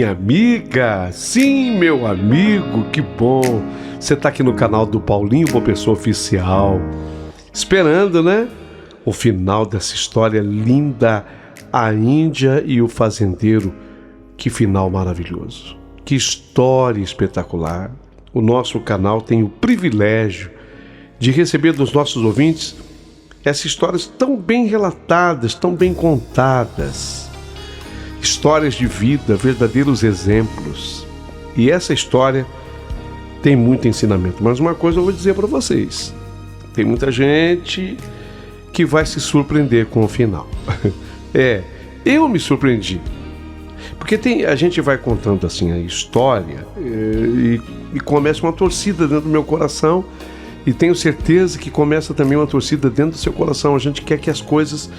minha amiga. Sim, meu amigo, que bom. Você está aqui no canal do Paulinho Boa Pessoa Oficial, esperando, né? O final dessa história linda, a Índia e o fazendeiro. Que final maravilhoso. Que história espetacular. O nosso canal tem o privilégio de receber dos nossos ouvintes essas histórias tão bem relatadas, tão bem contadas. Histórias de vida, verdadeiros exemplos. E essa história tem muito ensinamento. Mas uma coisa eu vou dizer para vocês. Tem muita gente que vai se surpreender com o final. Eu me surpreendi. Porque a gente vai contando assim a história e começa uma torcida dentro do meu coração. E tenho certeza que começa também uma torcida dentro do seu coração. A gente quer que as coisas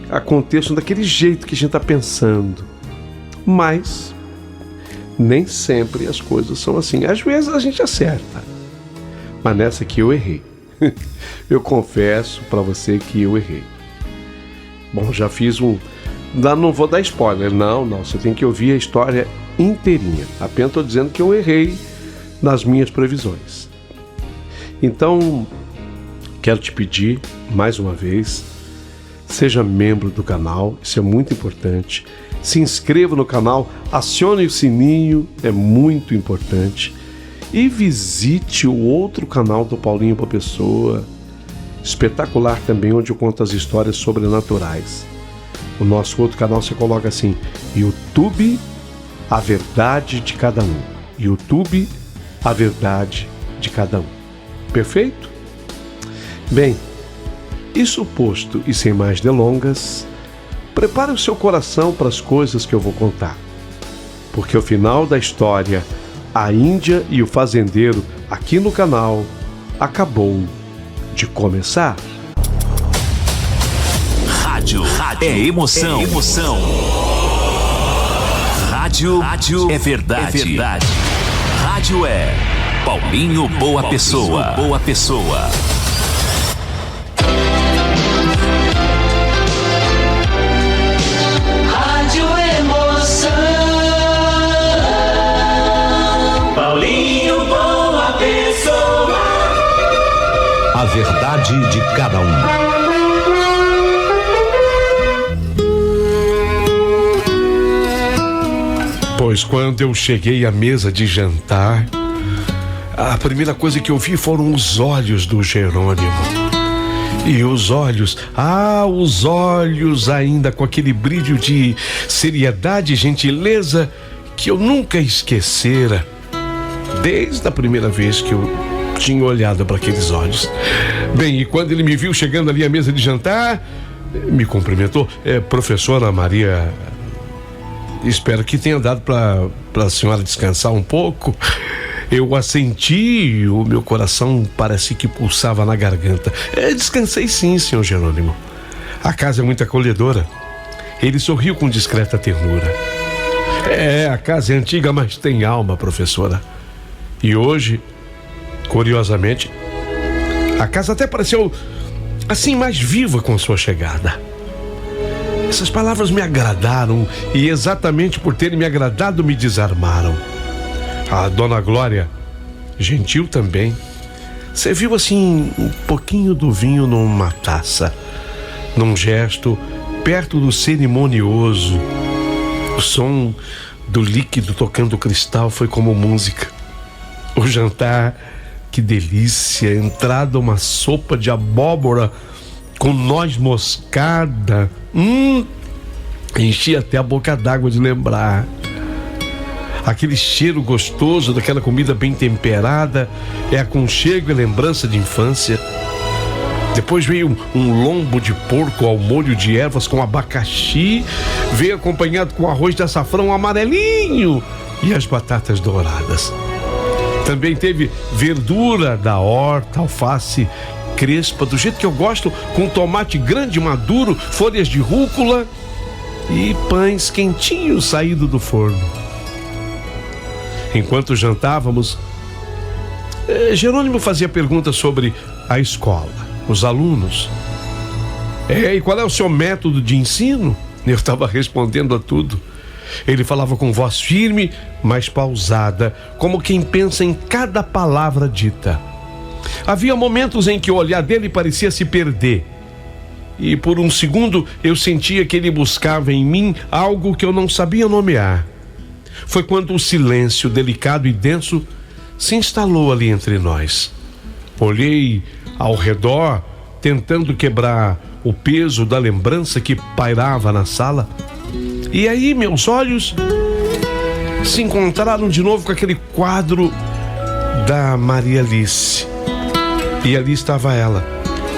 aconteçam daquele jeito que a gente está pensando. Mas nem sempre as coisas são assim. Às vezes a gente acerta. Mas nessa aqui eu errei. Eu confesso para você que eu errei. Bom, já fiz não vou dar spoiler. Não. Você tem que ouvir a história inteirinha. Apenas estou dizendo que eu errei nas minhas previsões. Então, quero te pedir, mais uma vez, seja membro do canal, isso é muito importante. Se inscreva no canal, acione o sininho, é muito importante. E visite o outro canal do Paulinho Boa Pessoa, espetacular também, onde eu conto as histórias sobrenaturais. O nosso outro canal você coloca assim, YouTube, a verdade de cada um. YouTube, a verdade de cada um. Perfeito? Bem, isso posto e sem mais delongas, prepare o seu coração para as coisas que eu vou contar. Porque o final da história, a Índia e o fazendeiro, aqui no canal, acabou de começar. Rádio é emoção. Rádio é verdade. Rádio é Paulinho Boa Pessoa. Rádio Emoção. Paulinho Boa Pessoa. A verdade de cada um. Pois quando eu cheguei à mesa de jantar, a primeira coisa que eu vi foram os olhos do Jerônimo. E os olhos ainda com aquele brilho de seriedade e gentileza que eu nunca esquecera, desde a primeira vez que eu tinha olhado para aqueles olhos. Bem, e quando ele me viu chegando ali à mesa de jantar, me cumprimentou. Professora Maria, espero que tenha dado para a senhora descansar um pouco. Eu assenti, o meu coração parece que pulsava na garganta. Descansei sim, senhor Jerônimo. A casa é muito acolhedora. Ele sorriu com discreta ternura. A casa é antiga, mas tem alma, professora. E hoje, curiosamente, a casa até pareceu assim mais viva com sua chegada. Essas palavras me agradaram e exatamente por terem me agradado me desarmaram. A dona Glória, gentil também, serviu assim um pouquinho do vinho numa taça, num gesto perto do cerimonioso. O som do líquido tocando o cristal foi como música. O jantar, que delícia, entrada uma sopa de abóbora com noz moscada. Enchi até a boca d'água de lembrar. Aquele cheiro gostoso daquela comida bem temperada é aconchego e lembrança de infância. Depois veio um lombo de porco ao molho de ervas com abacaxi, veio acompanhado com arroz de açafrão amarelinho e as batatas douradas. Também teve verdura da horta, alface crespa, do jeito que eu gosto, com tomate grande maduro, folhas de rúcula e pães quentinhos saídos do forno. Enquanto jantávamos, Jerônimo fazia perguntas sobre a escola, os alunos. E qual é o seu método de ensino? Eu estava respondendo a tudo. Ele falava com voz firme, mas pausada, como quem pensa em cada palavra dita. Havia momentos em que o olhar dele parecia se perder. E por um segundo eu sentia que ele buscava em mim algo que eu não sabia nomear. Foi quando o silêncio delicado e denso se instalou ali entre nós. Olhei ao redor, tentando quebrar o peso da lembrança que pairava na sala. E aí meus olhos se encontraram de novo com aquele quadro da Maria Alice. E ali estava ela,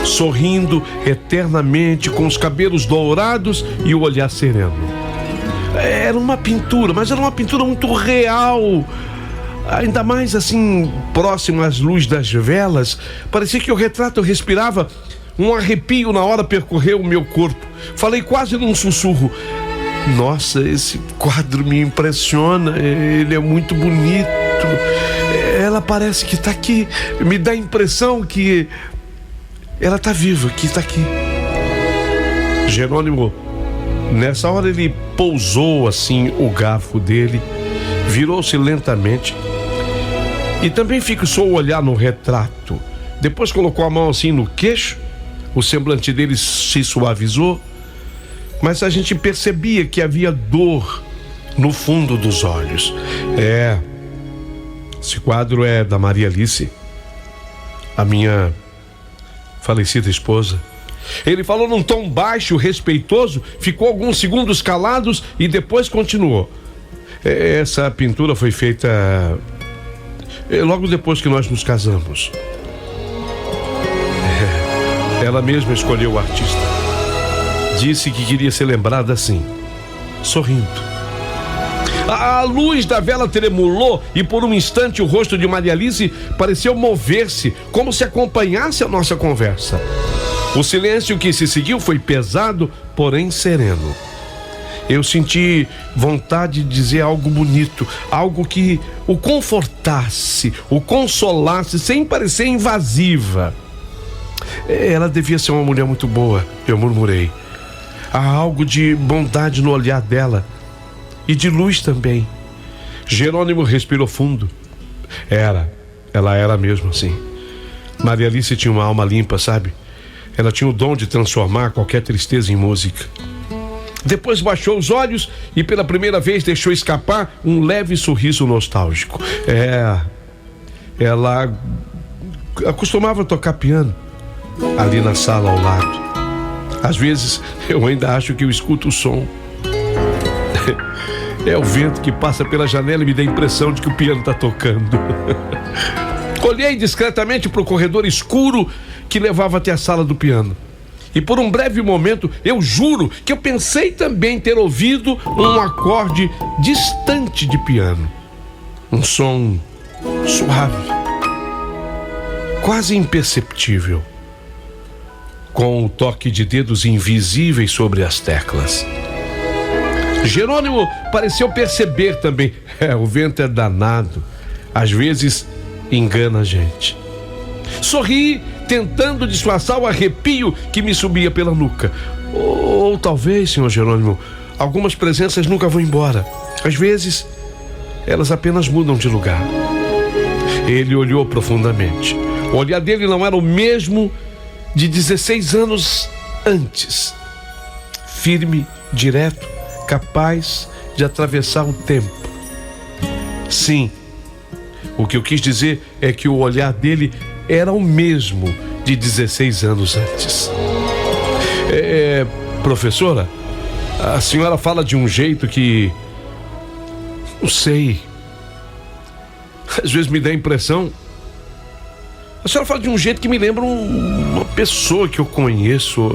sorrindo eternamente, com os cabelos dourados e o olhar sereno. Era uma pintura, mas era uma pintura muito real. Ainda mais assim, próximo às luzes das velas, parecia que o retrato respirava. Um arrepio na hora percorreu o meu corpo. Falei quase num sussurro: nossa, esse quadro me impressiona, ele é muito bonito. Ela parece que está aqui, me dá a impressão que ela está viva, que está aqui. Jerônimo, nessa hora ele pousou assim o garfo dele, virou-se lentamente e também fixou o olhar no retrato. Depois colocou a mão assim no queixo, o semblante dele se suavizou, mas a gente percebia que havia dor no fundo dos olhos. Esse quadro é da Maria Alice, a minha falecida esposa. Ele falou num tom baixo, respeitoso, ficou alguns segundos calados e depois continuou. Essa pintura foi feita logo depois que nós nos casamos. Ela mesma escolheu o artista. Disse que queria ser lembrada assim, sorrindo. A luz da vela tremulou e por um instante o rosto de Maria Alice pareceu mover-se, como se acompanhasse a nossa conversa. O silêncio que se seguiu foi pesado, porém sereno. Eu senti vontade de dizer algo bonito, algo que o confortasse, o consolasse, sem parecer invasiva. Ela devia ser uma mulher muito boa, eu murmurei. Há algo de bondade no olhar dela e de luz também. Jerônimo respirou fundo. Ela era mesmo assim. Maria Alice tinha uma alma limpa, sabe? Ela tinha o dom de transformar qualquer tristeza em música. Depois baixou os olhos e pela primeira vez deixou escapar um leve sorriso nostálgico. Ela costumava tocar piano ali na sala ao lado. Às vezes eu ainda acho que eu escuto o som. É o vento que passa pela janela e me dá a impressão de que o piano está tocando. Olhei discretamente para o corredor escuro que levava até a sala do piano. E por um breve momento, eu juro que eu pensei também ter ouvido um acorde distante de piano. Um som suave, quase imperceptível, com o toque de dedos invisíveis sobre as teclas. Jerônimo pareceu perceber também. O vento é danado. Às vezes engana a gente. Sorri, tentando disfarçar o arrepio que me subia pela nuca. Ou talvez, senhor Jerônimo, algumas presenças nunca vão embora. Às vezes, elas apenas mudam de lugar. Ele olhou profundamente. O olhar dele não era o mesmo de 16 anos antes. Firme, direto, capaz de atravessar o tempo. Sim, o que eu quis dizer é que o olhar dele era o mesmo de 16 anos antes. Professora, a senhora fala de um jeito que... não sei. Às vezes me dá a impressão... A senhora fala de um jeito que me lembra uma pessoa que eu conheço.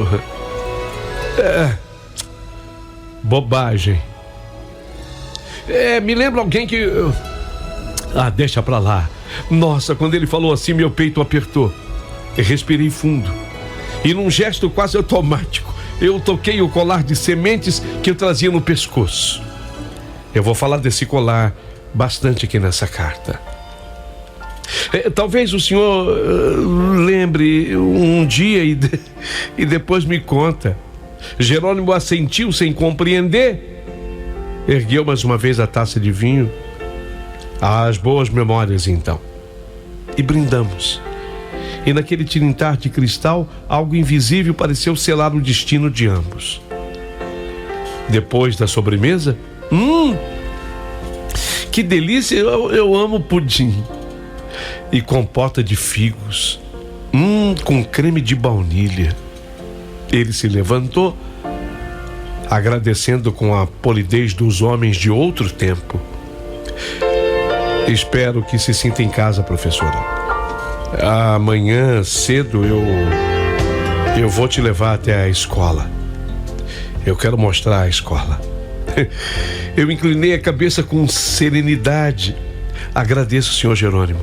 Bobagem. Me lembra alguém que... deixa pra lá. Nossa, quando ele falou assim, meu peito apertou. Eu respirei fundo. E num gesto quase automático, eu toquei o colar de sementes que eu trazia no pescoço. Eu vou falar desse colar bastante aqui nessa carta. Talvez o senhor lembre um dia e depois me conta. Jerônimo assentiu sem compreender ergueu mais uma vez a taça de vinho, às boas memórias então, e brindamos. E naquele tilintar de cristal, algo invisível pareceu selar o destino de ambos. Depois da sobremesa, que delícia, eu amo pudim. E compota de figos, com creme de baunilha. Ele se levantou, agradecendo com a polidez dos homens de outro tempo. Espero que se sinta em casa, professora. Amanhã cedo eu vou te levar até a escola. Eu quero mostrar a escola. Eu inclinei a cabeça com serenidade. Agradeço, senhor Jerônimo.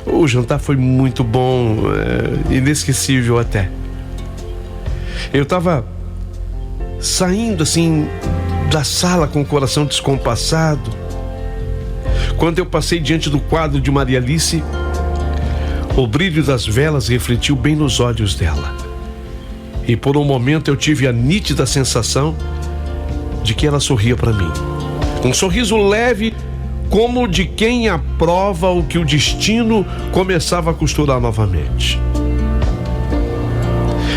O jantar foi muito bom, inesquecível até. Eu estava saindo assim da sala com o coração descompassado, quando eu passei diante do quadro de Maria Alice. O brilho das velas refletiu bem nos olhos dela, e por um momento eu tive a nítida sensação de que ela sorria para mim. Um sorriso leve, como de quem aprova o que o destino começava a costurar novamente.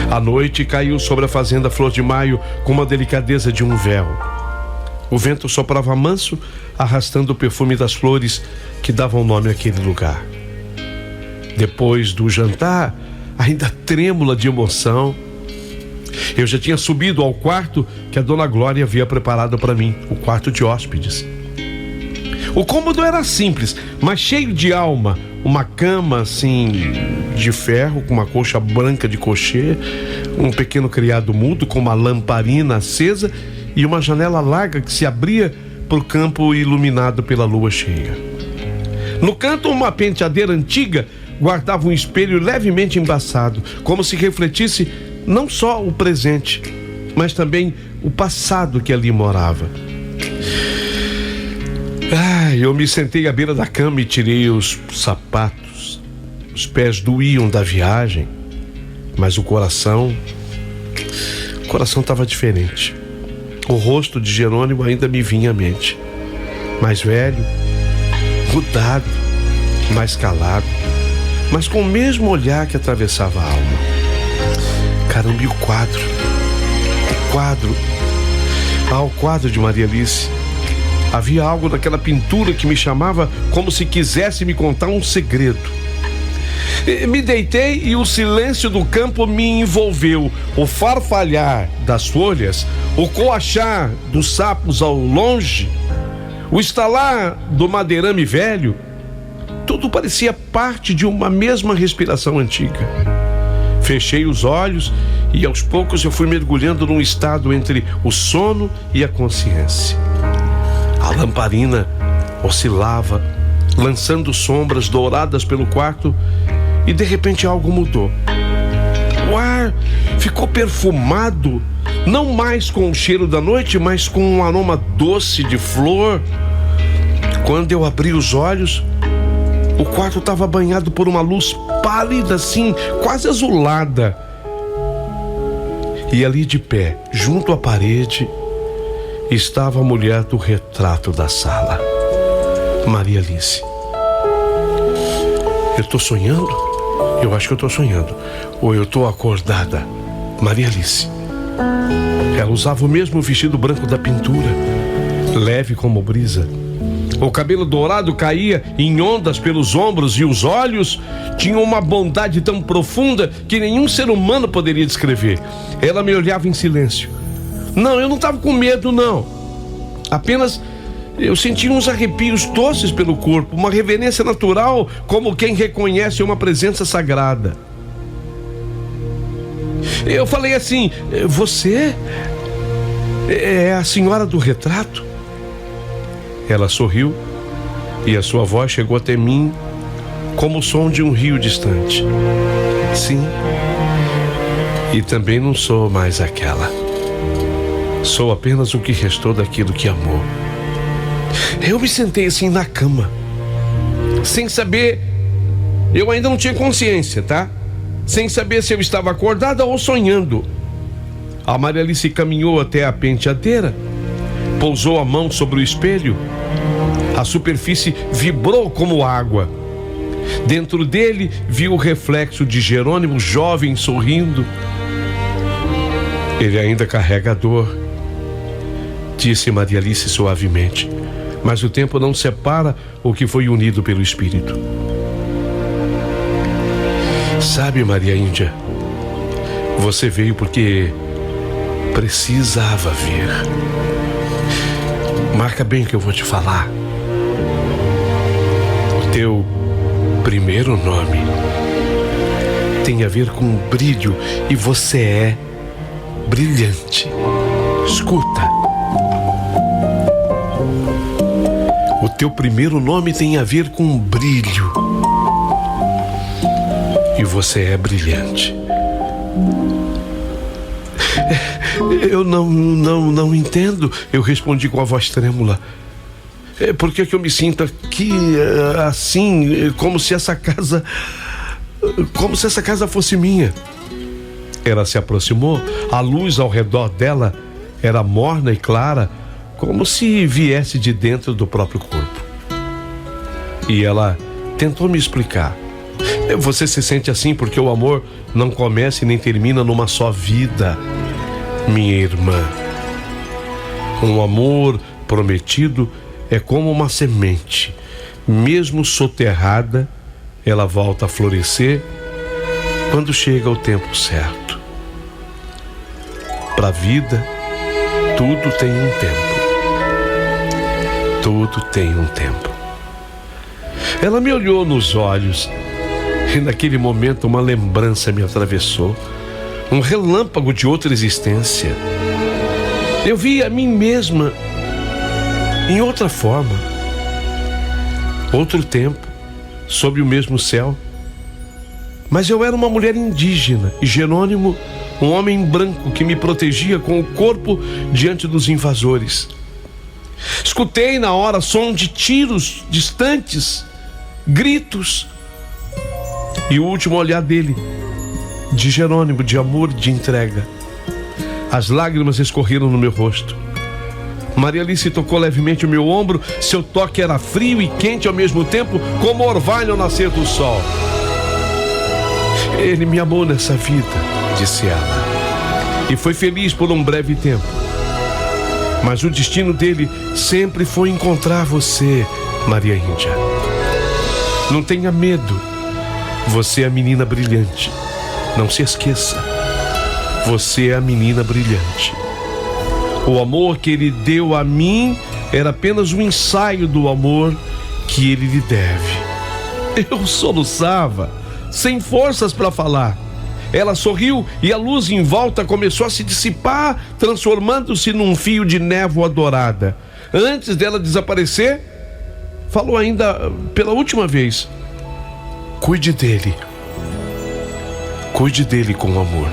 A noite caiu sobre a fazenda Flor de Maio com uma delicadeza de um véu. O vento soprava manso, arrastando o perfume das flores que davam nome àquele lugar. Depois do jantar, ainda trêmula de emoção, eu já tinha subido ao quarto que a dona Glória havia preparado para mim, o quarto de hóspedes. O cômodo era simples, mas cheio de alma. Uma cama, assim, de ferro, com uma colcha branca de crochê, um pequeno criado mudo com uma lamparina acesa e uma janela larga que se abria para o campo iluminado pela lua cheia. No canto, uma penteadeira antiga guardava um espelho levemente embaçado, como se refletisse não só o presente, mas também o passado que ali morava. Eu me sentei à beira da cama e tirei os sapatos. Os pés doíam da viagem, mas o coração estava diferente. O rosto de Jerônimo ainda me vinha à mente. Mais velho, mudado, mais calado, mas com o mesmo olhar que atravessava a alma. Caramba, e o quadro? O quadro de Maria Alice. Havia algo naquela pintura que me chamava como se quisesse me contar um segredo. Me deitei e o silêncio do campo me envolveu. O farfalhar das folhas, o coachar dos sapos ao longe, o estalar do madeirame velho, tudo parecia parte de uma mesma respiração antiga. Fechei os olhos e aos poucos eu fui mergulhando num estado entre o sono e a consciência. A lamparina oscilava, lançando sombras douradas pelo quarto, e de repente algo mudou. O ar ficou perfumado, não mais com o cheiro da noite, mas com um aroma doce de flor. Quando eu abri os olhos, o quarto estava banhado por uma luz pálida, assim, quase azulada. E ali de pé, junto à parede, estava a mulher do retrato da sala, Maria Alice. Eu tô sonhando? Eu acho que eu tô sonhando. Ou eu tô acordada? Maria Alice. Ela usava o mesmo vestido branco da pintura, leve como brisa. O cabelo dourado caía em ondas pelos ombros e os olhos tinham uma bondade tão profunda que nenhum ser humano poderia descrever. Ela me olhava em silêncio. Não, eu não estava com medo, não. Apenas eu sentia uns arrepios doces pelo corpo, uma reverência natural, como quem reconhece uma presença sagrada. Eu falei assim: você é a senhora do retrato? Ela sorriu e a sua voz chegou até mim como o som de um rio distante. Sim, e também não sou mais aquela. Sou apenas o que restou daquilo que amou. Eu me sentei assim na cama, sem saber. Eu ainda não tinha consciência, tá? Sem saber se eu estava acordada ou sonhando. A Maria Alice caminhou até a penteadeira, Pousou a mão sobre o espelho. A superfície vibrou como água. Dentro dele viu o reflexo de Jerônimo, jovem, sorrindo. Ele ainda carrega a dor, disse Maria Alice suavemente, mas o tempo não separa o que foi unido pelo Espírito. Sabe, Maria Índia, você veio porque precisava vir. Marca bem o que eu vou te falar. O teu primeiro nome tem a ver com brilho e você é brilhante. Escuta. O teu primeiro nome tem a ver com brilho e você é brilhante. Eu não entendo, eu respondi com a voz trêmula. Por que eu me sinto aqui assim, como se essa casa fosse minha? Ela se aproximou, a luz ao redor dela era morna e clara, como se viesse de dentro do próprio corpo. E ela tentou me explicar. Você se sente assim porque o amor não começa e nem termina numa só vida, minha irmã. Um amor prometido é como uma semente. Mesmo soterrada, ela volta a florescer quando chega o tempo certo. Para a vida, tudo tem um tempo. Tudo tem um tempo. Ela me olhou nos olhos e naquele momento uma lembrança me atravessou. Um relâmpago de outra existência. Eu vi a mim mesma em outra forma. Outro tempo, sob o mesmo céu. Mas eu era uma mulher indígena e Jerônimo, um homem branco que me protegia com o corpo diante dos invasores. Escutei na hora som de tiros distantes, gritos e o último olhar dele, de Jerônimo, de amor, de entrega. As lágrimas escorreram no meu rosto. Maria Alice tocou levemente o meu ombro. Seu toque era frio e quente ao mesmo tempo, como o orvalho ao nascer do sol. Ele me amou nessa vida, disse ela, e foi feliz por um breve tempo. Mas o destino dele sempre foi encontrar você, Maria Índia. Não tenha medo. Você é a menina brilhante. Não se esqueça. Você é a menina brilhante. O amor que ele deu a mim era apenas um ensaio do amor que ele lhe deve. Eu soluçava, sem forças para falar. Ela sorriu e a luz em volta começou a se dissipar, transformando-se num fio de névoa dourada. Antes dela desaparecer, falou ainda pela última vez: cuide dele. Cuide dele com amor.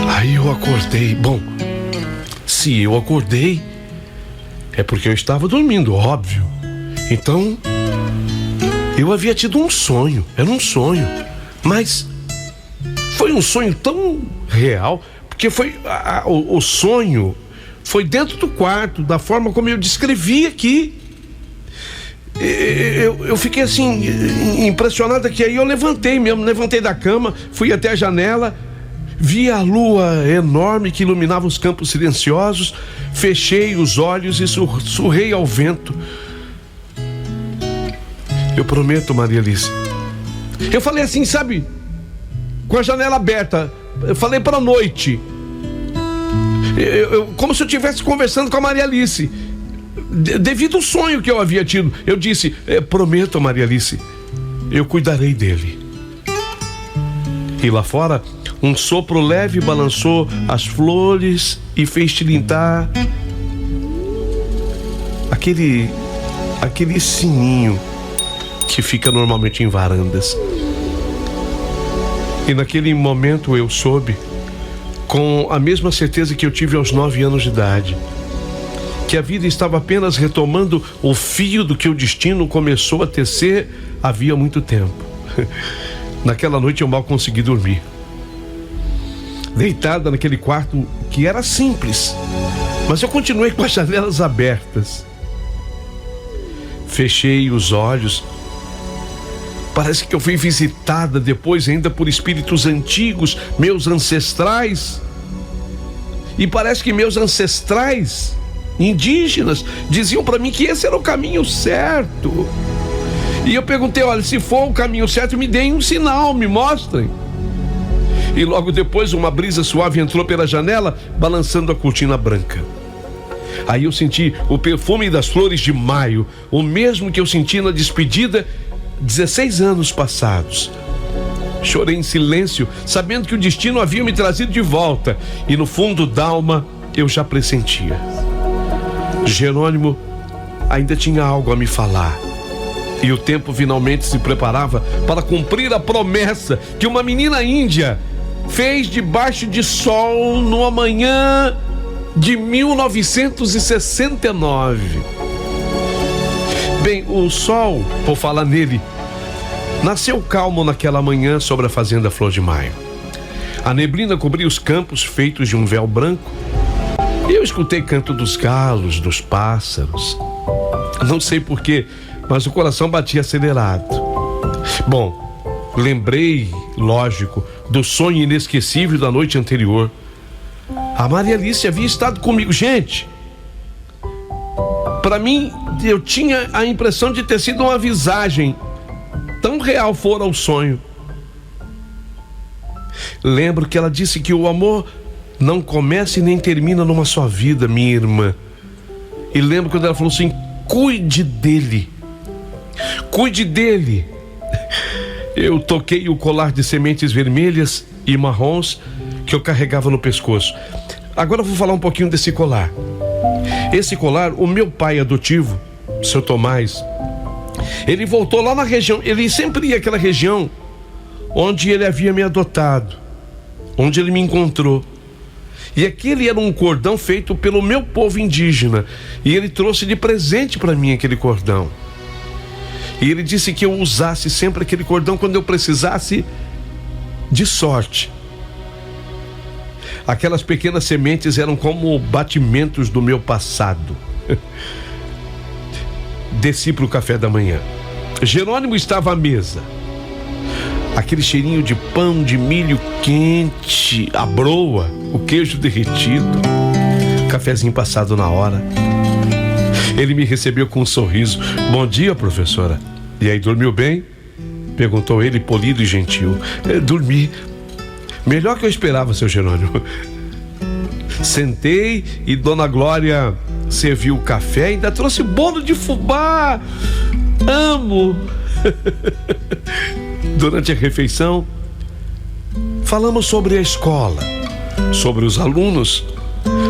Aí eu acordei. Bom, se eu acordei, é porque eu estava dormindo, óbvio. Então, eu havia tido um sonho. Era um sonho. Mas foi um sonho tão real, porque foi o sonho foi dentro do quarto, da forma como eu descrevi aqui. Eu fiquei assim, impressionado, que aí eu levantei da cama, fui até a janela, vi a lua enorme que iluminava os campos silenciosos, fechei os olhos e surrei ao vento. Eu prometo, Maria Alice. Eu falei assim, sabe, com a janela aberta, eu falei para a noite, como se eu estivesse conversando com a Maria Alice. Devido ao sonho que eu havia tido, eu disse: prometo, Maria Alice, eu cuidarei dele. E lá fora, um sopro leve balançou as flores e fez tilintar aquele sininho que fica normalmente em varandas. E naquele momento eu soube, com a mesma certeza que eu tive aos 9 anos de idade, que a vida estava apenas retomando o fio do que o destino começou a tecer havia muito tempo. Naquela noite eu mal consegui dormir. deitada naquele quarto que era simples, mas eu continuei com as janelas abertas. Fechei os olhos. Parece que eu fui visitada depois ainda por espíritos antigos, meus ancestrais. E parece que meus ancestrais indígenas diziam para mim que esse era o caminho certo. E eu perguntei: olha, se for o caminho certo, me deem um sinal, me mostrem. E logo depois uma brisa suave entrou pela janela, balançando a cortina branca. Aí eu senti o perfume das flores de maio, o mesmo que eu senti na despedida 16 anos passados. Chorei em silêncio, sabendo que o destino havia me trazido de volta, e no fundo da alma eu já pressentia. Jerônimo ainda tinha algo a me falar, e o tempo finalmente se preparava para cumprir a promessa que uma menina índia fez debaixo de sol numa manhã de 1969. Bem, o sol, por falar nele, nasceu calmo naquela manhã sobre a fazenda Flor de Maio. A neblina cobria os campos feitos de um véu branco, e eu escutei canto dos galos, dos pássaros. Não sei porquê, mas o coração batia acelerado. Bom, lembrei, lógico, do sonho inesquecível da noite anterior. A Maria Alice havia estado comigo. Gente, para mim, eu tinha a impressão de ter sido uma visagem. Tão real fora o sonho. Lembro que ela disse que o amor não começa e nem termina numa só vida, minha irmã. E lembro quando ela falou assim: cuide dele. Cuide dele. Eu toquei o colar de sementes vermelhas e marrons que eu carregava no pescoço. Agora eu vou falar um pouquinho desse colar. Esse colar, o meu pai adotivo, seu Tomás, ele voltou lá na região, ele sempre ia àquela região onde ele havia me adotado, onde ele me encontrou. E aquele era um cordão feito pelo meu povo indígena, e ele trouxe de presente para mim aquele cordão. E ele disse que eu usasse sempre aquele cordão quando eu precisasse de sorte. Aquelas pequenas sementes eram como batimentos do meu passado. Desci para o café da manhã. Jerônimo estava à mesa. Aquele cheirinho de pão de milho quente, a broa, o queijo derretido, cafezinho passado na hora. Ele me recebeu com um sorriso. Bom dia, professora. E aí, dormiu bem? Perguntou ele, polido e gentil. Dormi. Melhor que eu esperava, seu Jerônimo. Sentei e Dona Glória serviu o café e ainda trouxe bolo de fubá. Amo. Durante a refeição, falamos sobre a escola, sobre os alunos,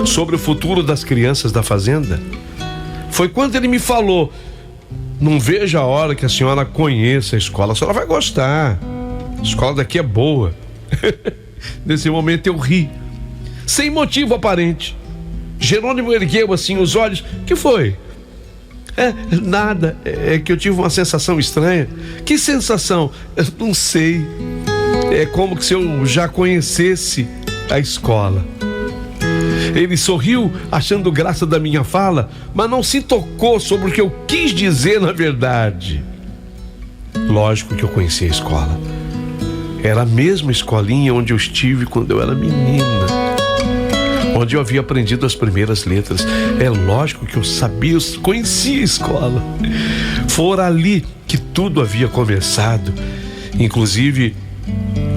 sobre o futuro das crianças da fazenda. Foi quando ele me falou: não vejo a hora que a senhora conheça a escola, a senhora vai gostar, a escola daqui é boa. Nesse momento eu ri, sem motivo aparente. Jerônimo ergueu assim os olhos. Que foi? Nada, é que eu tive uma sensação estranha. Que sensação? Eu não sei. É como se eu já conhecesse a escola. Ele sorriu, achando graça da minha fala, mas não se tocou sobre o que eu quis dizer na verdade. Lógico que eu conhecia a escola. Era a mesma escolinha onde eu estive quando eu era menina, onde eu havia aprendido as primeiras letras. É lógico que eu sabia, eu conhecia a escola. Fora ali que tudo havia começado, inclusive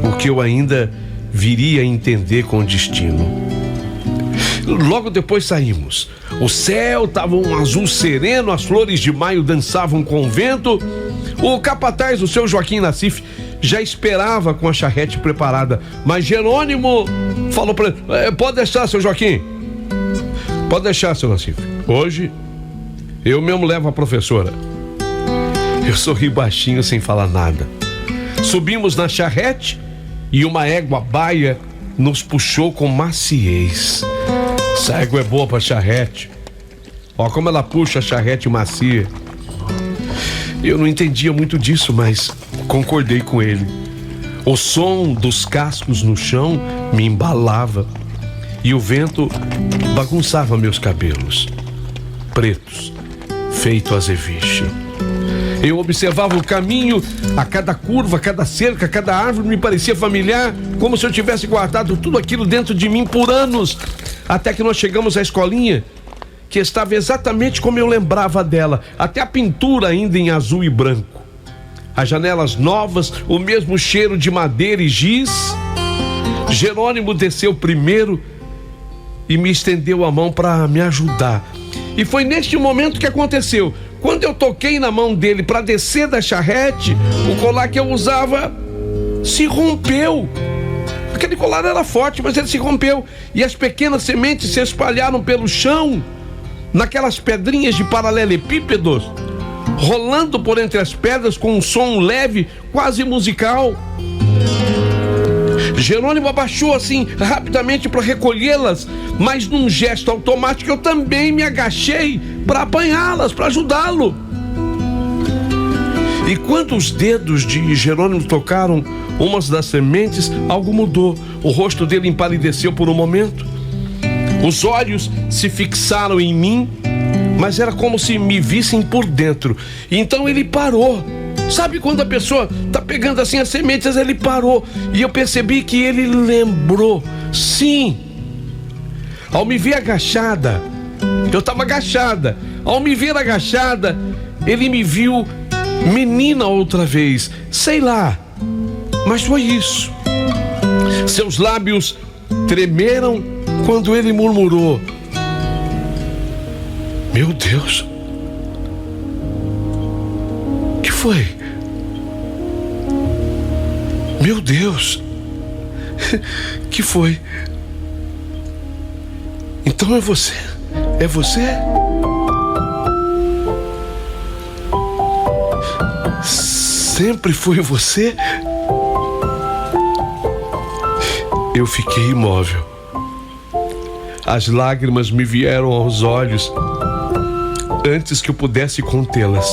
o que eu ainda viria a entender com o destino. Logo depois saímos. O céu estava um azul sereno, as flores de maio dançavam com o vento. O capataz, o seu Joaquim Nassif, já esperava com a charrete preparada, mas Jerônimo falou para ele: pode deixar, seu Joaquim, pode deixar, seu Nassif, hoje eu mesmo levo a professora. Eu sorri baixinho sem falar nada. Subimos na charrete e uma égua baia nos puxou com maciez. Essa égua é boa para charrete. Ó como ela puxa a charrete macia. Eu não entendia muito disso, mas concordei com ele. O som dos cascos no chão me embalava e o vento bagunçava meus cabelos pretos, feito azeviche. Eu observava o caminho, a cada curva, a cada cerca, a cada árvore me parecia familiar, como se eu tivesse guardado tudo aquilo dentro de mim por anos, até que nós chegamos à escolinha, que estava exatamente como eu lembrava dela, até a pintura ainda em azul e branco. As janelas novas, o mesmo cheiro de madeira e giz. Jerônimo desceu primeiro e me estendeu a mão para me ajudar. E foi neste momento que aconteceu. Quando eu toquei na mão dele para descer da charrete, o colar que eu usava se rompeu. Aquele colar era forte, mas ele se rompeu. E as pequenas sementes se espalharam pelo chão, naquelas pedrinhas de paralelepípedos, rolando por entre as pedras com um som leve, quase musical. Jerônimo abaixou assim rapidamente para recolhê-las, mas num gesto automático eu também me agachei para apanhá-las, para ajudá-lo. E quando os dedos de Jerônimo tocaram umas das sementes, algo mudou. O rosto dele empalideceu por um momento. Os olhos se fixaram em mim, mas era como se me vissem por dentro. E então ele parou. Sabe quando a pessoa tá pegando assim as sementes? Ele parou e eu percebi que ele lembrou. Sim, ao me ver agachada, eu estava agachada. Ao me ver agachada, ele me viu menina outra vez. Sei lá, mas foi isso. Seus lábios tremeram quando ele murmurou: meu Deus, que foi? Meu Deus, que foi? Então é você? É você? Sempre foi você? Eu fiquei imóvel. As lágrimas me vieram aos olhos antes que eu pudesse contê-las.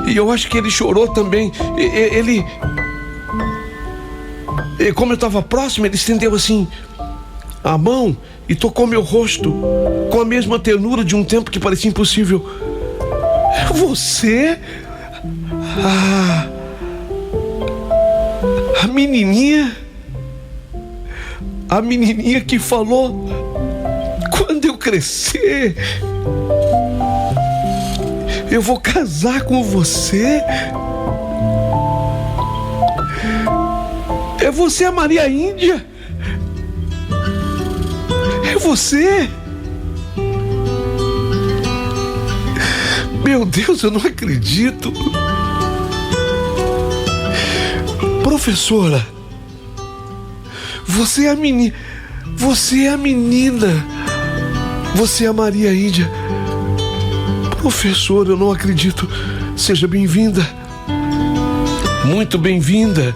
E eu acho que ele chorou também. Ele, como eu estava próximo, ele estendeu assim a mão e tocou meu rosto com a mesma ternura de um tempo que parecia impossível. É você? A menininha? A menininha que falou: quando eu crescer, eu vou casar com você? É você a Maria Índia? É você? Meu Deus, eu não acredito. Professora, você é a menina. Você é a menina. Você é a Maria Índia. Professora, eu não acredito. Seja bem-vinda. Muito bem-vinda.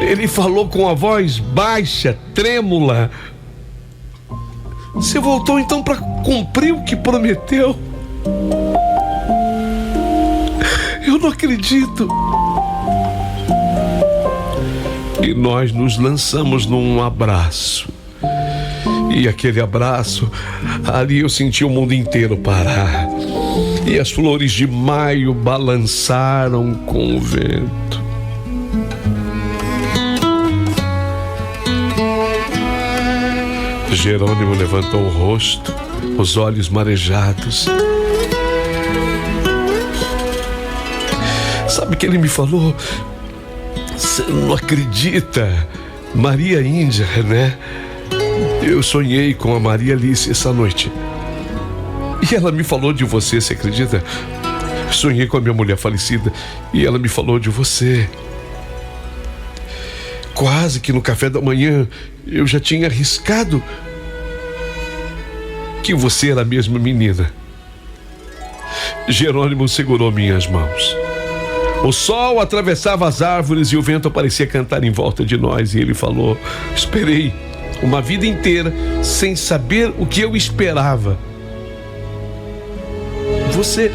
Ele falou com a voz baixa, trêmula. Você voltou então para cumprir o que prometeu? Eu não acredito. E nós nos lançamos num abraço. E aquele abraço, ali eu senti o mundo inteiro parar. E as flores de maio balançaram com o vento. Jerônimo levantou o rosto, os olhos marejados. Sabe o que ele me falou? Você não acredita? Maria Índia, né? Eu sonhei com a Maria Alice essa noite. E ela me falou de você, você acredita? Sonhei com a minha mulher falecida e ela me falou de você. Quase que no café da manhã eu já tinha arriscado que você era a mesma menina. Jerônimo segurou minhas mãos. O sol atravessava as árvores e o vento parecia cantar em volta de nós. E ele falou: esperei uma vida inteira sem saber o que eu esperava. Você.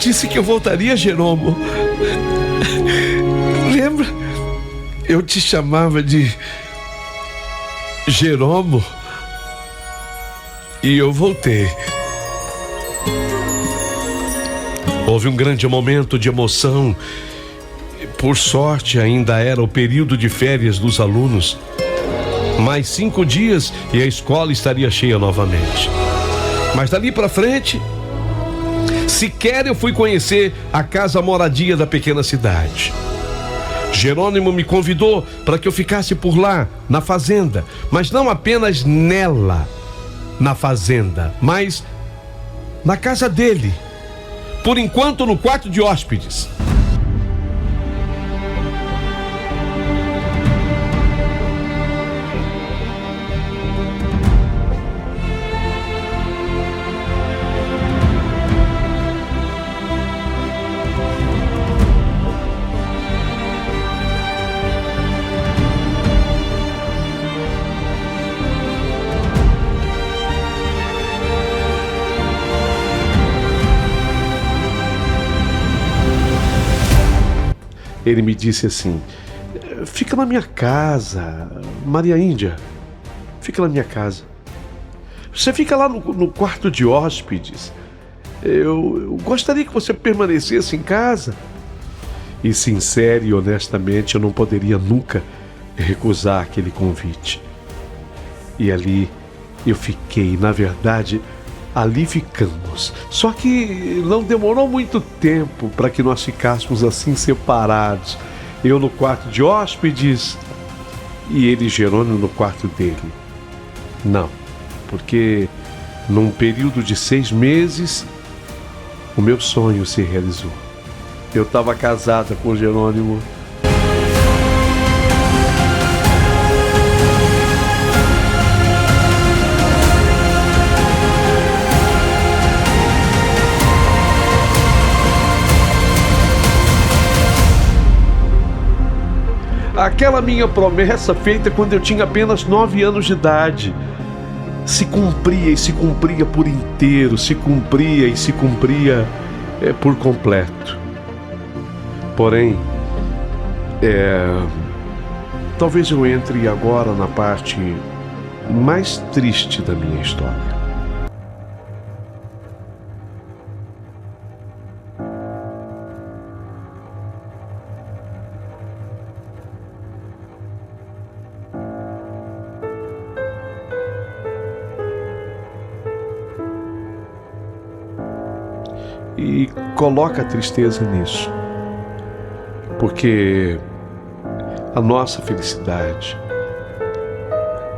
disse que eu voltaria, Jeromo. Lembra? Eu te chamava de Jeromo. E eu voltei. Houve um grande momento de emoção. Por sorte, ainda era o período de férias dos alunos. Mais 5 dias e a escola estaria cheia novamente. Mas dali para frente, sequer eu fui conhecer a casa-moradia da pequena cidade. Jerônimo me convidou para que eu ficasse por lá, na fazenda, mas não apenas nela, na fazenda, mas na casa dele. Por enquanto, no quarto de hóspedes. Ele me disse assim: fica na minha casa, Maria Índia, fica na minha casa. Você fica lá no quarto de hóspedes. Eu gostaria que você permanecesse em casa. E sincero e honestamente, eu não poderia nunca recusar aquele convite. E ali eu fiquei, na verdade, ali ficamos. Só que não demorou muito tempo para que nós ficássemos assim separados. Eu no quarto de hóspedes e ele, Jerônimo, no quarto dele. Não, porque num período de 6 meses, o meu sonho se realizou. Eu estava casada com o Jerônimo. Aquela minha promessa feita quando eu tinha apenas 9 anos de idade se cumpria e se cumpria por inteiro, se cumpria e se cumpria por completo. Porém, talvez eu entre agora na parte mais triste da minha história. E coloca a tristeza nisso, porque a nossa felicidade,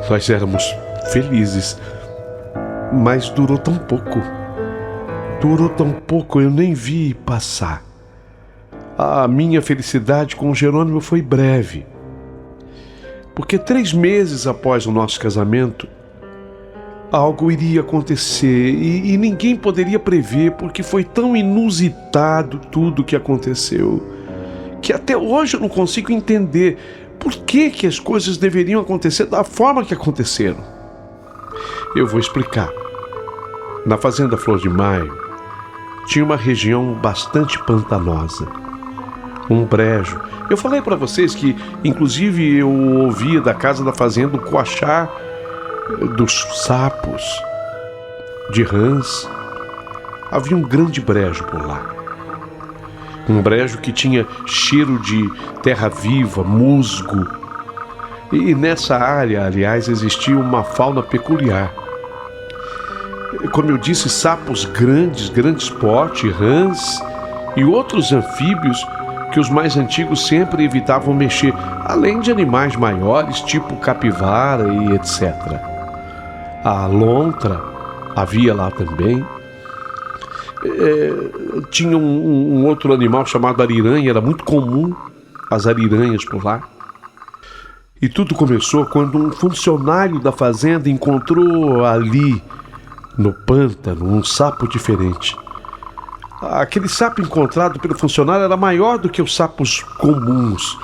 nós éramos felizes, mas durou tão pouco, eu nem vi passar. A minha felicidade com o Jerônimo foi breve, porque 3 meses após o nosso casamento, algo iria acontecer e ninguém poderia prever, porque foi tão inusitado tudo que aconteceu, que até hoje eu não consigo entender por que as coisas deveriam acontecer da forma que aconteceram. Eu vou explicar. Na fazenda Flor de Maio, tinha uma região bastante pantanosa, um brejo. Eu falei para vocês que, inclusive, eu ouvia da casa da fazenda o coachar dos sapos, de rãs. Havia um grande brejo por lá. Um brejo que tinha cheiro de terra viva, musgo. E nessa área, aliás, existia uma fauna peculiar. Como eu disse, sapos grandes porte, rãs e outros anfíbios que os mais antigos sempre evitavam mexer, além de animais maiores, tipo capivara e etc. A lontra havia lá também. Tinha um outro animal chamado ariranha, era muito comum as ariranhas por lá. E tudo começou quando um funcionário da fazenda encontrou ali, no pântano, um sapo diferente. Aquele sapo encontrado pelo funcionário era maior do que os sapos comuns.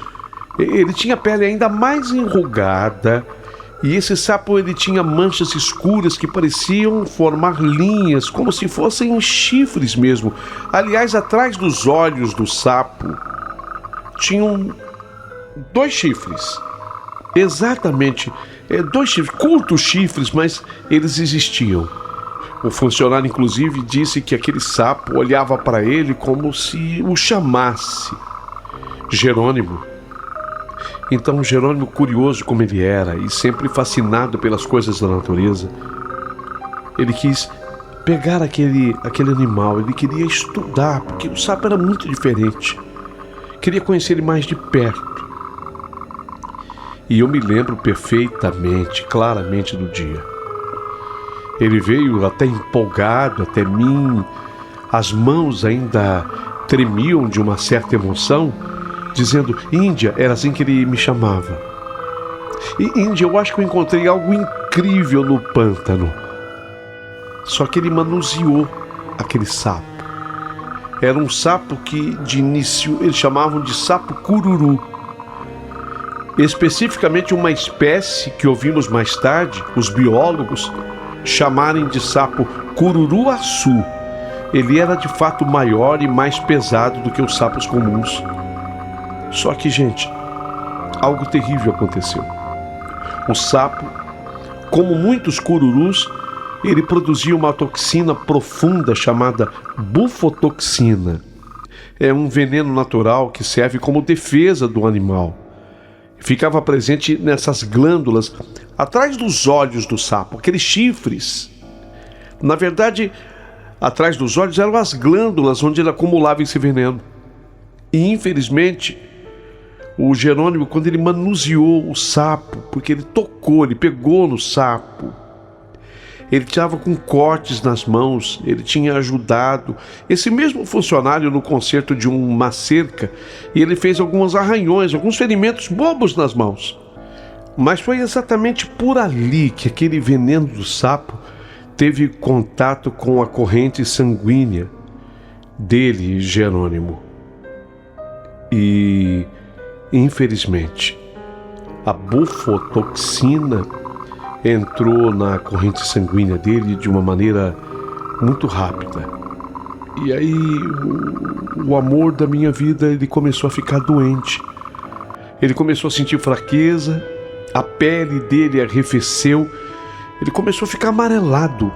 Ele tinha a pele ainda mais enrugada E esse sapo, ele tinha manchas escuras que pareciam formar linhas, como se fossem chifres mesmo. Aliás, atrás dos olhos do sapo tinham 2 chifres. Exatamente, 2 chifres, curtos chifres, mas eles existiam. O funcionário, inclusive, disse que aquele sapo olhava para ele como se o chamasse Jerônimo. Então Jerônimo, curioso como ele era e sempre fascinado pelas coisas da natureza, ele quis pegar aquele animal, ele queria estudar, porque o sapo era muito diferente. Queria conhecer ele mais de perto. E eu me lembro perfeitamente, claramente do dia. Ele veio até empolgado até mim, as mãos ainda tremiam de uma certa emoção, dizendo: Índia, era assim que ele me chamava. E Índia, eu acho que eu encontrei algo incrível no pântano. Só que ele manuseou aquele sapo. Era um sapo que de início eles chamavam de sapo cururu. Especificamente uma espécie que ouvimos mais tarde, os biólogos, chamarem de sapo cururuaçu. Ele era de fato maior e mais pesado do que os sapos comuns. Só que, gente, algo terrível aconteceu. O sapo, como muitos cururus, ele produzia uma toxina profunda chamada bufotoxina. É um veneno natural que serve como defesa do animal. Ficava presente nessas glândulas atrás dos olhos do sapo, aqueles chifres. Na verdade, atrás dos olhos eram as glândulas onde ele acumulava esse veneno. E, infelizmente, o Jerônimo, quando ele manuseou o sapo, porque ele tocou, ele pegou no sapo, ele estava com cortes nas mãos, ele tinha ajudado esse mesmo funcionário no conserto de uma cerca, e ele fez alguns arranhões, alguns ferimentos bobos nas mãos. Mas foi exatamente por ali que aquele veneno do sapo teve contato com a corrente sanguínea dele, Jerônimo. E, infelizmente, a bufotoxina entrou na corrente sanguínea dele de uma maneira muito rápida. E aí o amor da minha vida, ele começou a ficar doente. Ele começou a sentir fraqueza, a pele dele arrefeceu, ele começou a ficar amarelado.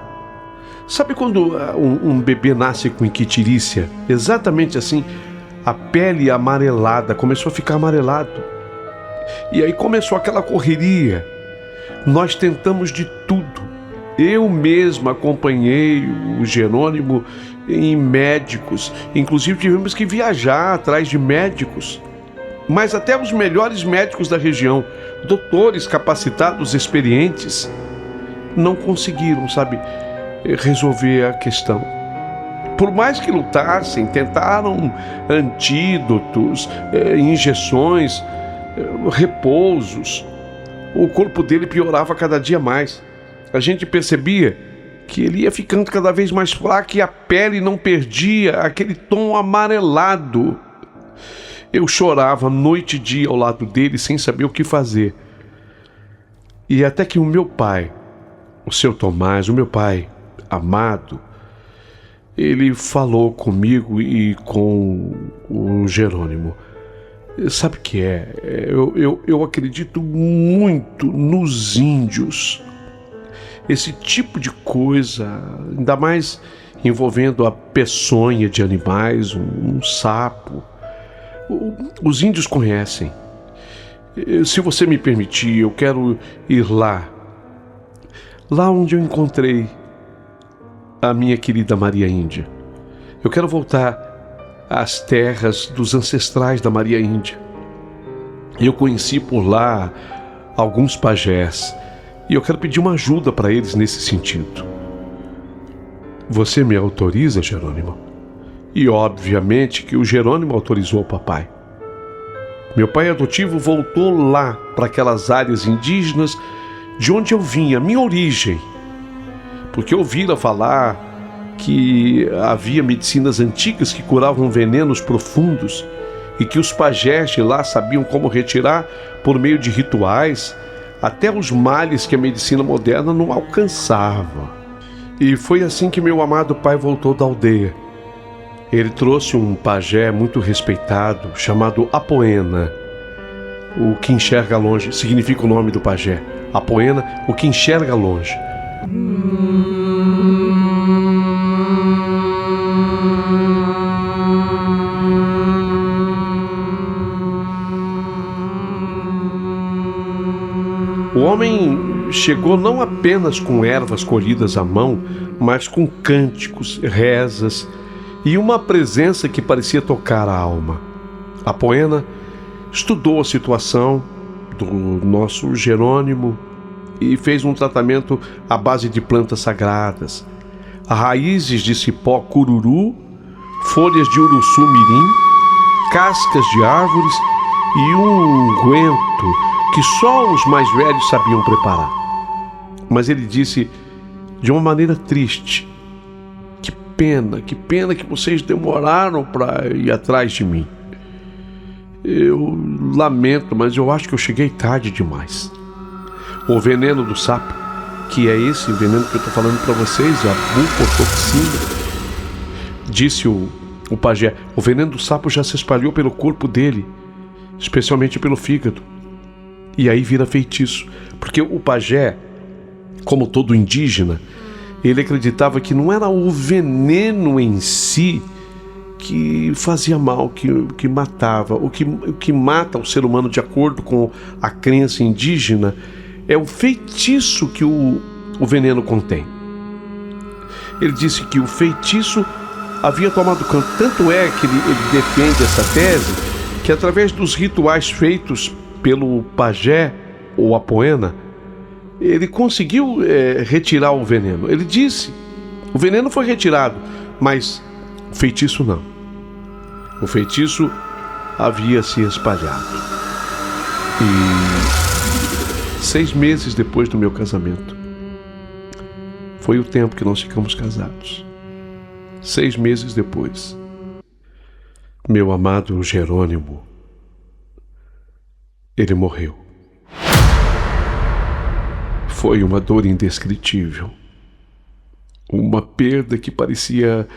Sabe quando um bebê nasce com ictirícia? Exatamente assim, a pele amarelada, começou a ficar amarelado. E aí começou aquela correria. Nós tentamos de tudo. Eu mesmo acompanhei o Jerônimo em médicos. Inclusive tivemos que viajar atrás de médicos. Mas até os melhores médicos da região, doutores capacitados, experientes, não conseguiram, resolver a questão. Por mais que lutassem, tentaram antídotos, injeções, repousos, o corpo dele piorava cada dia mais. A gente percebia que ele ia ficando cada vez mais fraco e a pele não perdia aquele tom amarelado. Eu chorava noite e dia ao lado dele sem saber o que fazer. E até que o meu pai, o seu Tomás, o meu pai amado, ele falou comigo e com o Jerônimo. Sabe o que é? Eu acredito muito nos índios. Esse tipo de coisa, ainda mais envolvendo a peçonha de animais, um sapo. Os índios conhecem. Se você me permitir, eu quero ir lá onde eu encontrei a minha querida Maria Índia. Eu quero voltar às terras dos ancestrais da Maria Índia. Eu conheci por lá alguns pajés e eu quero pedir uma ajuda para eles nesse sentido. Você me autoriza, Jerônimo? E obviamente que o Jerônimo autorizou o papai. Meu pai adotivo voltou lá para aquelas áreas indígenas de onde eu vinha, minha origem, porque ouvira falar que havia medicinas antigas que curavam venenos profundos e que os pajés de lá sabiam como retirar, por meio de rituais, até os males que a medicina moderna não alcançava. E foi assim que meu amado pai voltou da aldeia. Ele trouxe um pajé muito respeitado, chamado Apoena, o que enxerga longe, significa o nome do pajé. Apoena, o que enxerga longe. O homem chegou não apenas com ervas colhidas à mão, mas com cânticos, rezas e uma presença que parecia tocar a alma. Apoena estudou a situação do nosso Jerônimo e fez um tratamento à base de plantas sagradas, raízes de cipó cururu, folhas de uruçu-mirim, cascas de árvores e um unguento que só os mais velhos sabiam preparar. Mas ele disse de uma maneira triste: que pena que vocês demoraram para ir atrás de mim. Eu lamento, mas eu acho que eu cheguei tarde demais. O veneno do sapo, que é esse veneno que eu estou falando para vocês, a bufotoxina, disse o pajé, o veneno do sapo já se espalhou pelo corpo dele, especialmente pelo fígado. E aí vira feitiço, porque o pajé, como todo indígena, ele acreditava que não era o veneno em si que fazia mal, que matava. O que mata o ser humano, de acordo com a crença indígena, é o feitiço que o veneno contém. Ele disse que o feitiço havia tomado conta. Tanto é que ele defende essa tese, que através dos rituais feitos pelo pajé ou Apoena, ele conseguiu retirar o veneno. Ele disse, o veneno foi retirado, mas o feitiço não. O feitiço havia se espalhado. E 6 meses depois do meu casamento, foi o tempo que nós ficamos casados. 6 meses depois, meu amado Jerônimo, ele morreu. Foi uma dor indescritível. Uma perda que parecia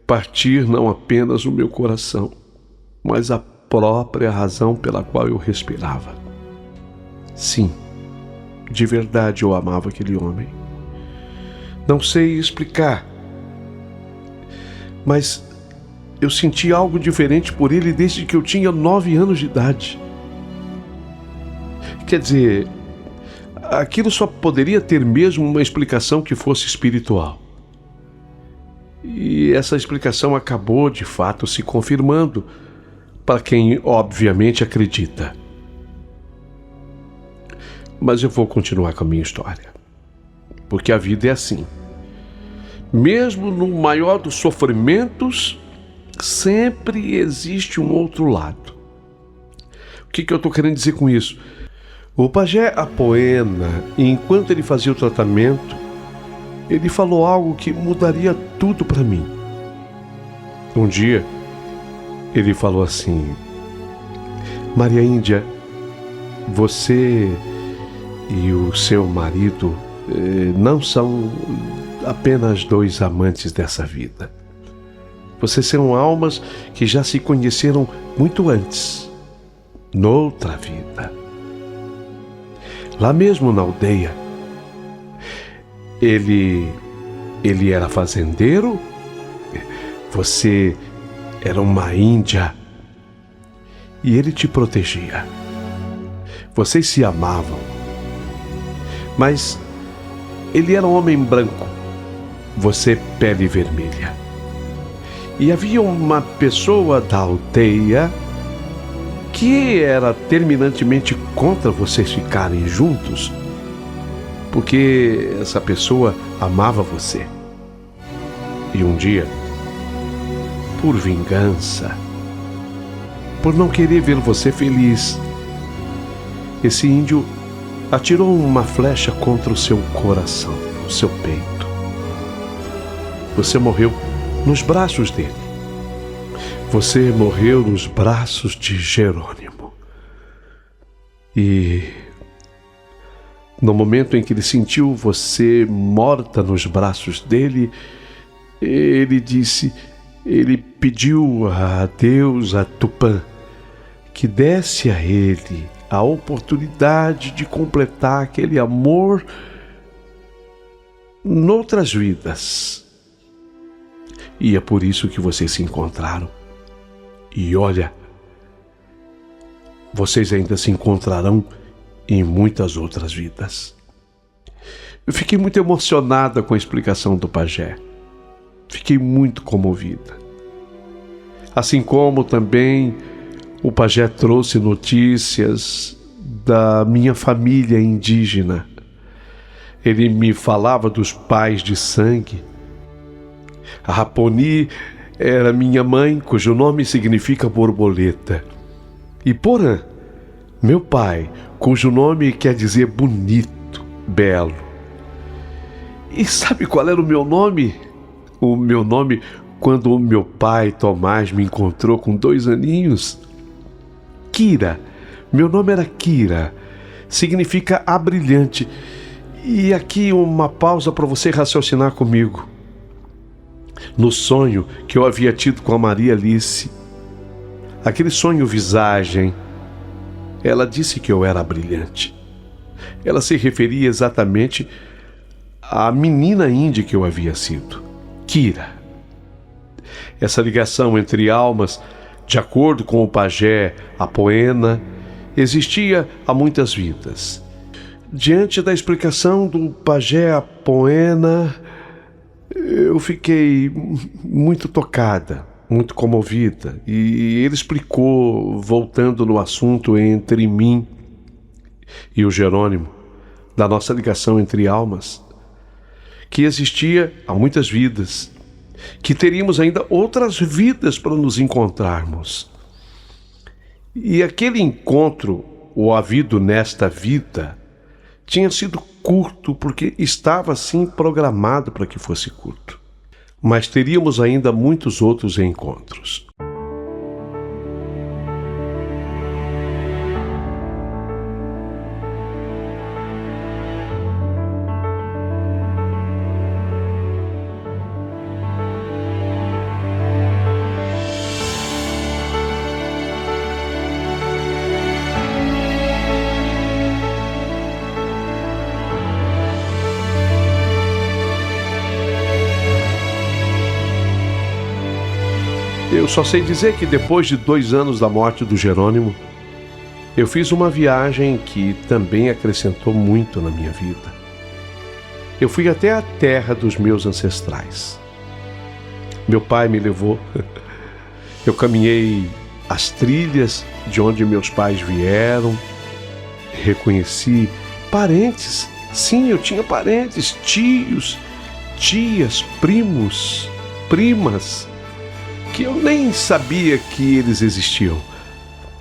partir não apenas o meu coração, mas a própria razão pela qual eu respirava. Sim, de verdade eu amava aquele homem. Não sei explicar, mas eu senti algo diferente por ele desde que eu tinha 9 anos de idade. Quer dizer, aquilo só poderia ter mesmo uma explicação que fosse espiritual. E essa explicação acabou, de fato, se confirmando para quem, obviamente, acredita. Mas eu vou continuar com a minha história, porque a vida é assim. Mesmo no maior dos sofrimentos, sempre existe um outro lado. O que eu estou querendo dizer com isso? O pajé Apoena, enquanto ele fazia o tratamento, ele falou algo que mudaria tudo para mim. Um dia, ele falou assim: Maria Índia, você e o seu marido não são apenas 2 amantes dessa vida. Vocês são almas que já se conheceram muito antes, noutra vida. Lá mesmo na aldeia, ele era fazendeiro, você era uma índia e ele te protegia. Vocês se amavam, mas ele era um homem branco, você pele vermelha. E havia uma pessoa da aldeia que era terminantemente contra vocês ficarem juntos, porque essa pessoa amava você. E um dia, por vingança, por não querer ver você feliz, esse índio atirou uma flecha contra o seu coração, o seu peito. Você morreu nos braços dele. Você morreu nos braços de Jerônimo. E No momento em que ele sentiu você morta nos braços dele, ele pediu a Deus, a Tupã, que desse a ele a oportunidade de completar aquele amor noutras vidas. E é por isso que vocês se encontraram. E olha, vocês ainda se encontrarão em muitas outras vidas. Eu fiquei muito emocionada com a explicação do pajé. Fiquei muito comovida. Assim como também o pajé trouxe notícias da minha família indígena. Ele me falava dos pais de sangue. A Raponi era minha mãe, cujo nome significa borboleta. E Porã, meu pai, cujo nome quer dizer bonito, belo. E sabe qual era o meu nome? O meu nome, quando o meu pai, Tomás, me encontrou com 2 aninhos? Kira. Meu nome era Kira. Significa a brilhante. E aqui uma pausa para você raciocinar comigo. No sonho que eu havia tido com a Maria Alice, aquele sonho visagem, ela disse que eu era brilhante. Ela se referia exatamente à menina índia que eu havia sido, Kira. Essa ligação entre almas, de acordo com o pajé Apoena, existia há muitas vidas. Diante da explicação do pajé Apoena, eu fiquei muito tocada, muito comovida. E ele explicou, voltando no assunto entre mim e o Jerônimo, da nossa ligação entre almas, que existia há muitas vidas, que teríamos ainda outras vidas para nos encontrarmos. E aquele encontro, o havido nesta vida, tinha sido curto porque estava assim programado para que fosse curto. Mas teríamos ainda muitos outros encontros. Eu só sei dizer que depois de 2 anos da morte do Jerônimo, eu fiz uma viagem que também acrescentou muito na minha vida. Eu fui até a terra dos meus ancestrais. Meu pai me levou. Eu caminhei as trilhas de onde meus pais vieram. Reconheci parentes. Sim, eu tinha parentes, tios, tias, primos, primas, que eu nem sabia que eles existiam.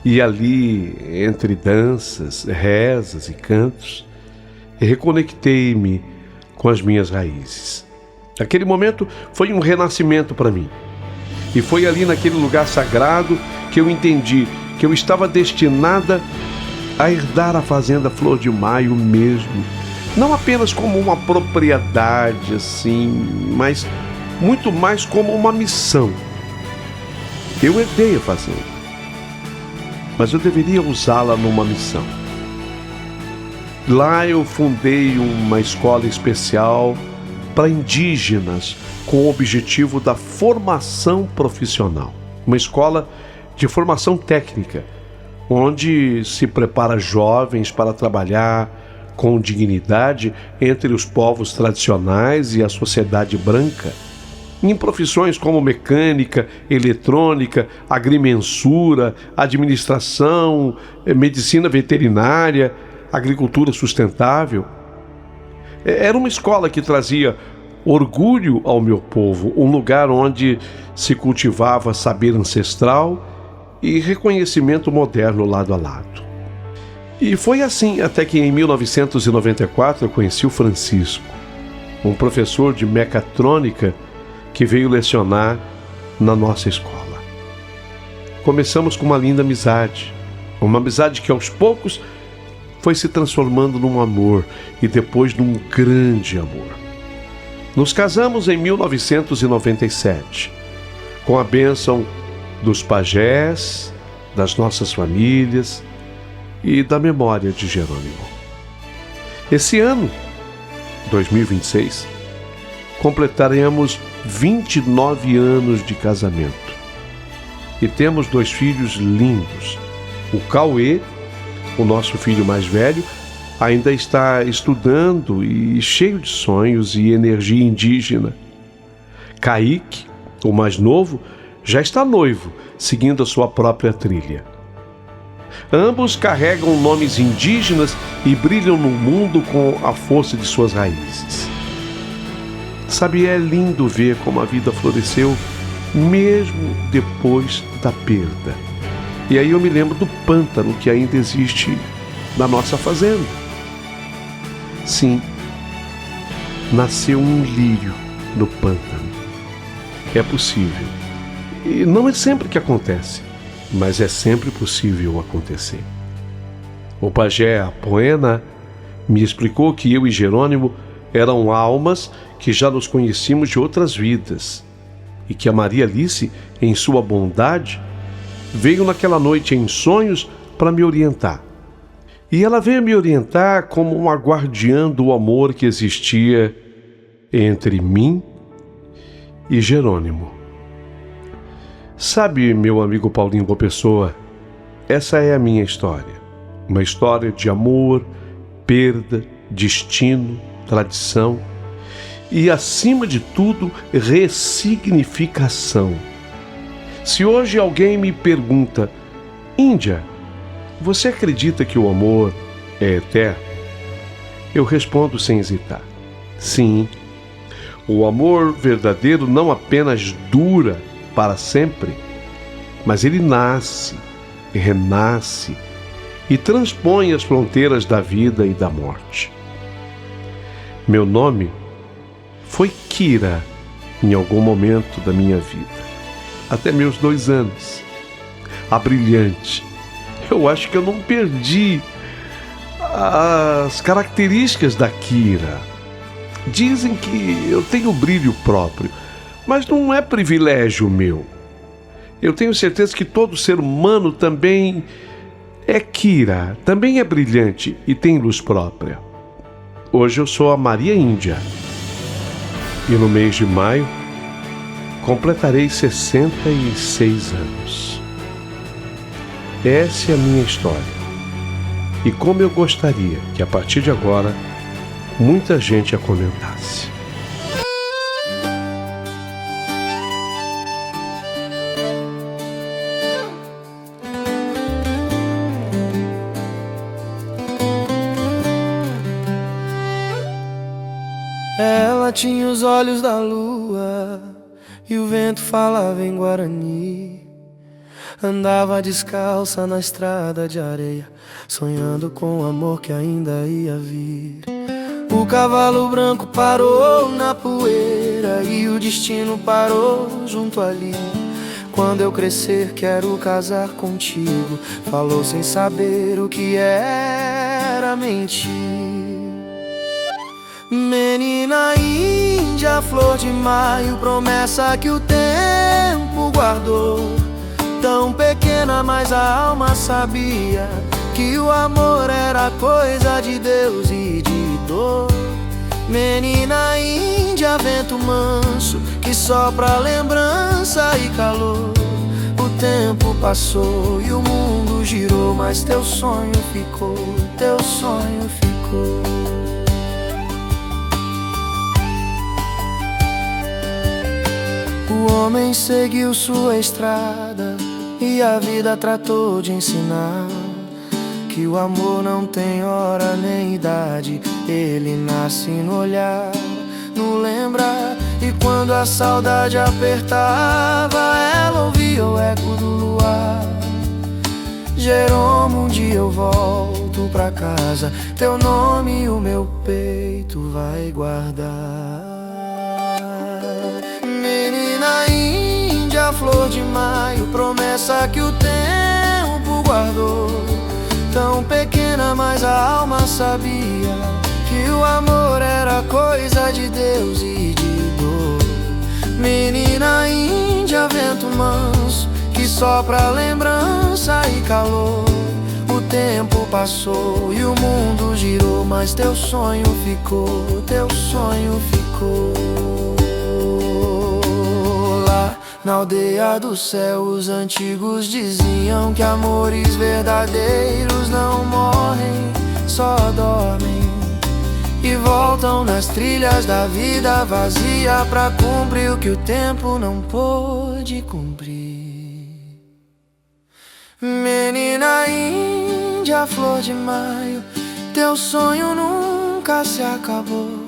E ali, entre danças, rezas e cantos, reconectei-me com as minhas raízes. Aquele momento foi um renascimento para mim. E foi ali naquele lugar sagrado que eu entendi que eu estava destinada a herdar a fazenda Flor de Maio mesmo. Não apenas como uma propriedade assim, mas muito mais como uma missão. Eu herdei a fazenda, mas eu deveria usá-la numa missão. Lá eu fundei uma escola especial para indígenas com o objetivo da formação profissional. Uma escola de formação técnica, onde se prepara jovens para trabalhar com dignidade entre os povos tradicionais e a sociedade branca, em profissões como mecânica, eletrônica, agrimensura, administração, medicina veterinária, agricultura sustentável. Era uma escola que trazia orgulho ao meu povo, um lugar onde se cultivava saber ancestral e reconhecimento moderno lado a lado. E foi assim até que em 1994 eu conheci o Francisco, um professor de mecatrônica que veio lecionar na nossa escola. Começamos com uma linda amizade, uma amizade que aos poucos foi se transformando num amor e depois num grande amor. Nos casamos em 1997, com a bênção dos pajés, das nossas famílias e da memória de Jerônimo. Esse ano, 2026, completaremos 29 anos de casamento e temos 2 filhos lindos. O Cauê, o nosso filho mais velho, ainda está estudando e cheio de sonhos e energia indígena. Kaique, o mais novo, já está noivo, seguindo a sua própria trilha. Ambos carregam nomes indígenas e brilham no mundo com a força de suas raízes. Sabe, é lindo ver como a vida floresceu mesmo depois da perda. E aí eu me lembro do pântano que ainda existe na nossa fazenda. Sim, nasceu um lírio no pântano. É possível. E não é sempre que acontece, mas é sempre possível acontecer. O pajé Apoena me explicou que eu e Jerônimo eram almas que já nos conhecíamos de outras vidas e que a Maria Alice, em sua bondade, veio naquela noite em sonhos para me orientar. E ela veio me orientar como uma guardiã do amor que existia entre mim e Jerônimo. Sabe, meu amigo Paulinho Boa Pessoa, essa é a minha história. Uma história de amor, perda, destino, tradição e, acima de tudo, ressignificação. Se hoje alguém me pergunta: Índia, você acredita que o amor é eterno? Eu respondo sem hesitar: sim. O amor verdadeiro não apenas dura para sempre, mas ele nasce, renasce e transpõe as fronteiras da vida e da morte. Meu nome foi Kira em algum momento da minha vida, até meus 2 anos. A brilhante. Eu acho que eu não perdi as características da Kira. Dizem que eu tenho brilho próprio, mas não é privilégio meu. Eu tenho certeza que todo ser humano também é Kira, também é brilhante e tem luz própria. Hoje eu sou a Maria Índia e no mês de maio completarei 66 anos. Essa é a minha história. E como eu gostaria que a partir de agora muita gente a comentasse. Ela tinha os olhos da lua e o vento falava em Guarani. Andava descalça na estrada de areia, sonhando com o amor que ainda ia vir. O cavalo branco parou na poeira e o destino parou junto ali. Quando eu crescer quero casar contigo, falou sem saber o que era mentir. Menina índia, flor de maio, promessa que o tempo guardou. Tão pequena, mas a alma sabia que o amor era coisa de Deus e de dor. Menina índia, vento manso, que sopra lembrança e calor. O tempo passou e o mundo girou, mas teu sonho ficou, teu sonho ficou. O homem seguiu sua estrada e a vida tratou de ensinar que o amor não tem hora nem idade, ele nasce no olhar, no lembrar. E quando a saudade apertava, ela ouvia o eco do luar. Jerônimo, um dia eu volto pra casa, teu nome o meu peito vai guardar. Menina índia, flor de maio, promessa que o tempo guardou. tão pequena, mas a alma sabia que o amor era coisa de Deus e de dor. Menina índia, vento manso, que sopra lembrança e calor. O tempo passou e o mundo girou, mas teu sonho ficou, teu sonho ficou. Lá na aldeia do céu, os antigos diziam que amores verdadeiros não morrem, só dormem e voltam nas trilhas da vida vazia pra cumprir o que o tempo não pôde cumprir. Menina índia, flor de maio, teu sonho nunca se acabou.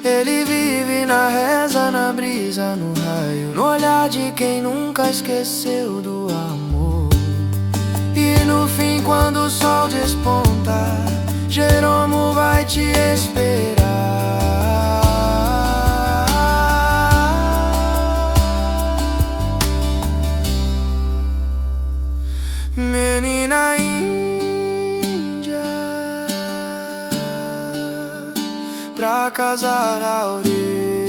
Ele vive na reza, na brisa, no raio, no olhar de quem nunca esqueceu do amor. E no fim, quando o sol despontar, Jeromo vai te esperar. Menina índia, pra casar a orelha.